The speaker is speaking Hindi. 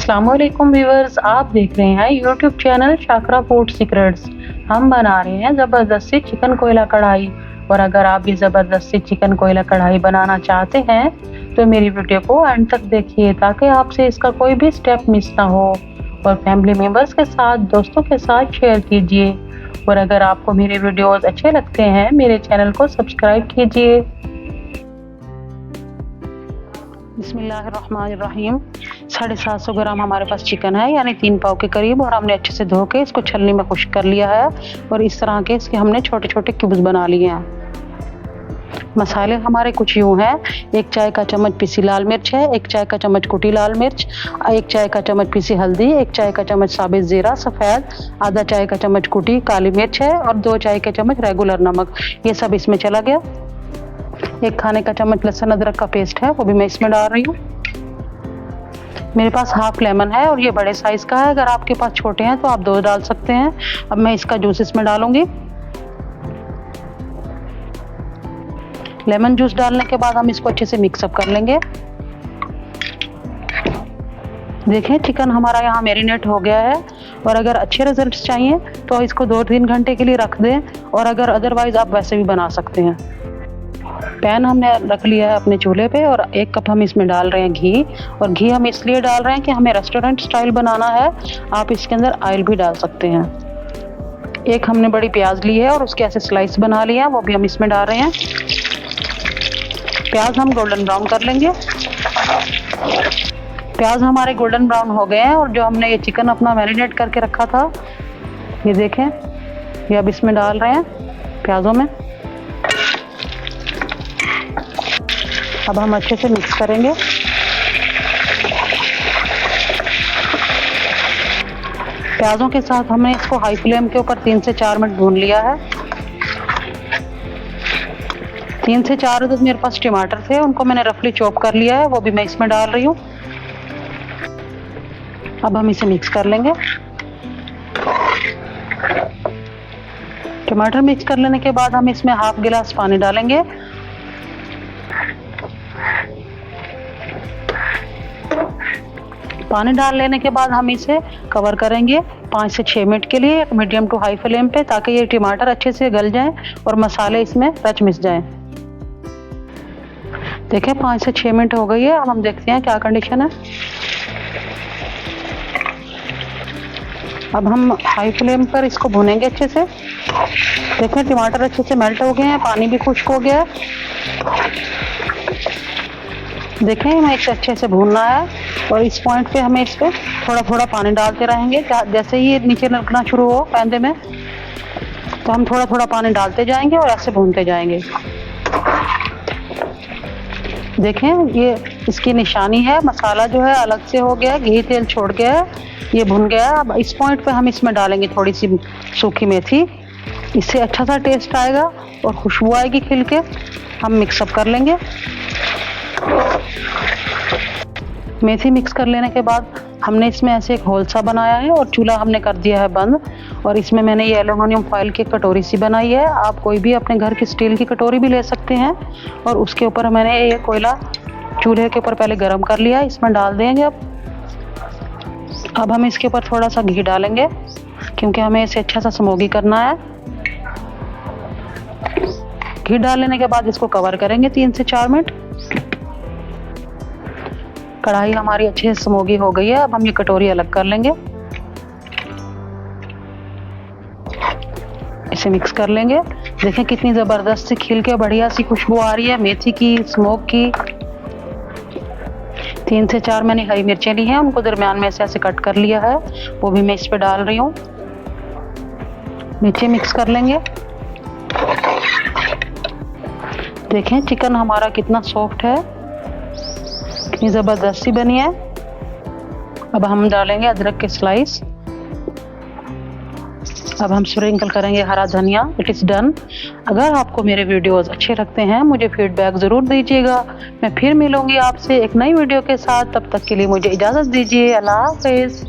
अस्सलाम वालेकुम व्यूअर्स, आप देख रहे हैं YouTube channel Shakra food secrets. हम बना रहे हैं ज़बरदस्ती चिकन कोयला कढ़ाई। और अगर आप भी ज़बरदस्ती चिकन कोयला कढ़ाई बनाना चाहते हैं तो मेरी वीडियो को एंड तक देखिए ताकि आपसे इसका कोई भी स्टेप मिस ना हो। और फैमिली मेम्बर्स के साथ, दोस्तों के साथ शेयर कीजिए। और अगर आपको मेरे वीडियोस अच्छे लगते हैं मेरे चैनल को सब्सक्राइब कीजिए। बिस्मिल्लाहिर्रहमानिर्रहीम। 750 ग्राम हमारे पास चिकन है, यानी 3 पाव के करीब। और हमने अच्छे से धो के इसको छलनी में खुश्क कर लिया है और इस तरह के इसके हमने छोटे छोटे क्यूब्स बना लिए हैं। मसाले हमारे कुछ यूँ हैं: 1 चाय का चम्मच पिसी लाल मिर्च है, 1 चाय का चम्मच कुटी लाल मिर्च, 1 चाय का चम्मच पिसी हल्दी, 1 चाय का चम्मच साबित ज़ीरा सफ़ेद, आधा चाय का चम्मच कुटी काली मिर्च है और 2 चाय के चम्मच रेगुलर नमक। ये सब इसमें चला गया। 1 खाने का चम्मच लहसुन अदरक का पेस्ट है, वो भी मैं इसमें डाल रही हूँ। मेरे पास हाफ लेमन है और ये बड़े साइज़ का है। अगर आपके पास छोटे हैं तो आप 2 डाल सकते हैं। अब मैं इसका जूस इसमें डालूंगी। लेमन जूस डालने के बाद हम इसको अच्छे से मिक्सअप कर लेंगे। देखें, चिकन हमारा यहाँ मैरिनेट हो गया है। और अगर अच्छे रिजल्ट्स चाहिए तो इसको 2-3 घंटे के लिए रख दें, और अगर अदरवाइज़ आप वैसे भी बना सकते हैं। पैन हमने रख लिया है अपने चूल्हे पे और 1 कप हम इसमें डाल रहे हैं घी। और घी हम इसलिए डाल रहे हैं कि हमें रेस्टोरेंट स्टाइल बनाना है। आप इसके अंदर ऑयल भी डाल सकते हैं। 1 हमने बड़ी प्याज ली है और उसके ऐसे स्लाइस बना लिया, वो भी हम इसमें डाल रहे हैं। प्याज हम गोल्डन ब्राउन कर लेंगे। प्याज हमारे गोल्डन ब्राउन हो गए हैं और जो हमने ये चिकन अपना मैरिनेट करके रखा था, ये देखें, ये अब इसमें डाल रहे हैं प्याज़ों में। अब हम अच्छे से मिक्स करेंगे। प्याज़ों के साथ हमने इसको हाई फ्लेम के ऊपर 3 से 4 मिनट भून लिया है। 3 से 4 अदद मेरे पास टमाटर थे, उनको मैंने रफली चॉप कर लिया है, वो भी मैं इसमें डाल रही हूँ। अब हम इसे मिक्स कर लेंगे। टमाटर मिक्स कर लेने के बाद हम इसमें हाफ गिलास पानी डालेंगे। पानी डाल लेने के बाद हम इसे कवर करेंगे 5 से 6 मिनट के लिए मीडियम टू हाई फ्लेम पे, ताकि ये टमाटर अच्छे से गल जाएं और मसाले इसमें रच मिस जाएं। देखें, 5 से 6 मिनट हो गई है। अब हम देखते हैं क्या कंडीशन है। अब हम हाई फ्लेम पर इसको भूनेंगे अच्छे से। देखें, टमाटर अच्छे से मेल्ट हो गए हैं, पानी भी खुश्क हो गया है। देखें, हमें इसे अच्छे से भूनना है और इस पॉइंट पे हमें इस पे थोड़ा थोड़ा पानी डालते रहेंगे। जैसे ही ये नीचे लटकना शुरू हो पैंदे में, तो हम थोड़ा थोड़ा पानी डालते जाएंगे और ऐसे भूनते जाएंगे। देखें, ये इसकी निशानी है, मसाला जो है अलग से हो गया, घी तेल छोड़ गया है, ये भुन गया है। अब इस पॉइंट पे हम इसमें डालेंगे थोड़ी सी सूखी मेथी। इससे अच्छा सा टेस्ट आएगा और खुशबू आएगी खिल के। हम मिक्सअप कर लेंगे। मेथी मिक्स कर लेने के बाद हमने इसमें ऐसे एक होल सा बनाया है और चूल्हा हमने कर दिया है बंद। और इसमें मैंने ये एल्युमिनियम फॉइल की कटोरी सी बनाई है। आप कोई भी अपने घर की स्टील की कटोरी भी ले सकते हैं। और उसके ऊपर मैंने ये कोयला चूल्हे के ऊपर पहले गर्म कर लिया है, इसमें डाल देंगे। अब हम इसके ऊपर थोड़ा सा घी डालेंगे, क्योंकि हमें इसे अच्छा सा स्मोकी करना है। घी डाल लेने के बाद इसको कवर करेंगे 3 से 4 मिनट। कढ़ाई हमारी अच्छे से स्मोकी हो गई है। अब हम ये कटोरी अलग कर लेंगे, इसे मिक्स कर लेंगे। देखें, कितनी ज़बरदस्त सी खिल के बढ़िया सी खुशबू आ रही है मेथी की, स्मोक की। 3 से 4 मैंने हरी मिर्चें ली हैं, उनको दरमियान में ऐसे कट कर लिया है, वो भी मैं इस पे डाल रही हूँ। नीचे मिक्स कर लेंगे। देखें, चिकन हमारा कितना सॉफ्ट है, कितनी ज़बरदस्ती बनी है। अब हम डालेंगे अदरक के स्लाइस। अब हम स्प्रिंकल करेंगे हरा धनिया। It is done. अगर आपको मेरे वीडियोस अच्छे लगते हैं मुझे फीडबैक ज़रूर दीजिएगा। मैं फिर मिलूंगी आपसे एक नई वीडियो के साथ। तब तक के लिए मुझे इजाज़त दीजिए। अल्लाह हाफ़िज़।